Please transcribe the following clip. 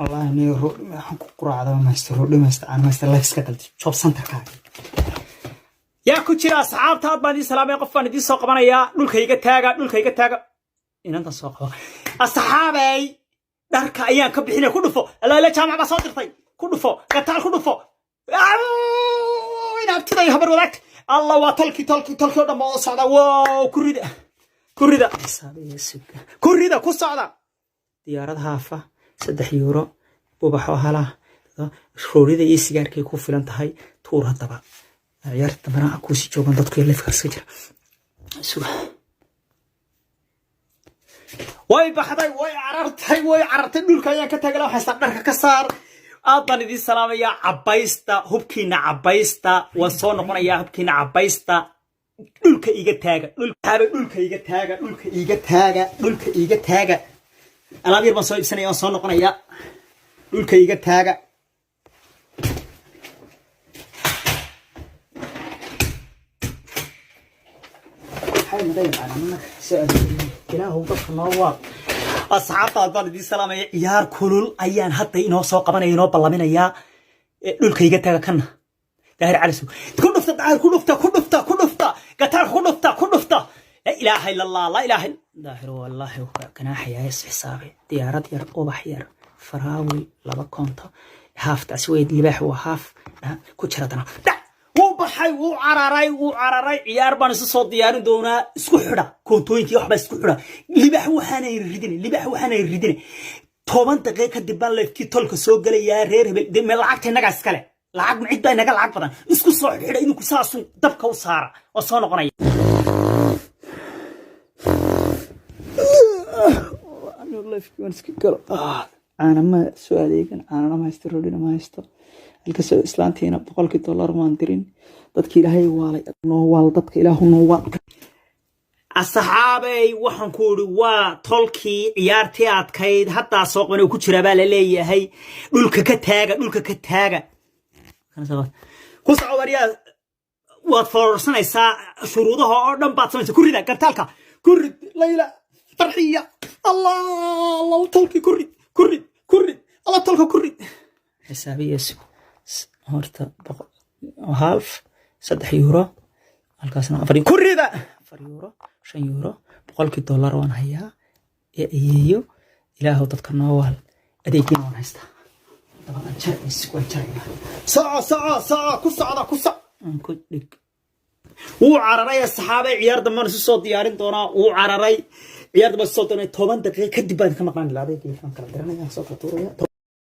والله إني ما حنكون قرعة ما يستر ما يستر أنا ما يستر لايف سكتل شوف سنتر كاي يا كوتشي أصحاب تاد بادي سلام يا قفان دي سوق بنا يا دول كيجا تاجا إن أنت سوق أصحابي دارك أيام كبحنا كله فوق لا جامع بصادر طيب كله فوق قتال كله فوق وين أبتدي يهبر وذاك الله وتلكي هذا ما صعدا واو كوريدا حسابي السك كوريدا كوسعدا ديارات هافة 3 يورو بوبحو هلا كوريدا يسيجاركي ku filan tahay tuur hadaba ciyaarta mana ku si joogan dadku ee leefka iska jira way baxday way carartay dhulka ayaa ka tagay waxa dharka ka saar aad idin salaamaya cabaysta hubkiina cabaysta waan soo noqonayaa hubkiina cabaysta dhulka iga taaga alaab yar baan soo iibsanaya waan soo noqonayaa dhulka iga taaga hay madayna ana ilaahu dadka noo أصحاب طالب دي سلام يار كلول أيان حتى إنه سوق قبنا إنه بالله يا دول كي جت كنا داير على سو كل نفط داير كل نفط قتال كل نفط لا إله إلا الله لا إله إلا داهر والله كنا حياة حسابي ديارات ير وبحير فراوي لبا كونتا هاف تسويد لباح وهاف كشرتنا وبحي وعرراي عيار بان سو ديارين دونا اسكو خدا كونتوينتي waxba isku xira libax waxana iridin 10 daqiiqo kadib baan leefkii tolka soo galaya reer hebel meel lacagta inaga iskale lacag mid baa inaga lacag badan isku soo xidha inuu ku saasu dabka u saara oo soo noqonaya ana leefkii waan iska galo ana ma su'aaleegan ana ma haysto ma haysto الكسر إسلامتنا بقولك $1 ما ندرين ضدك إلهي والي ضدك إله نوال الصحابي وحنكوري وطولكي عيارتي عدكيد حتى سوق منو كتشرا بالالي هاي دولك كتاغا كوسع وريا وفرسنا يسا شروطها أردن باتسميسا كوريدا قرتالك كوريد ليلى فرحية الله طولكي كوريد الله طولك كوريد حسابي يسو هورتا هالف 3 يورو halkaasna 4 kurida 4 يورو 5 يورو $100 waan hayaa iyo ilaahu dadka nool adeegina waan haystaa dabaan jaacis ku jaacis saa ku socda ku dhig uu cararay asxaabay ciyaar damban soo diyaarin doona uu cararay ciyaar damban soo doonay 10 daqiiqo kadib baan ka maqnaan laaday kala garanaya soo ka tuuraya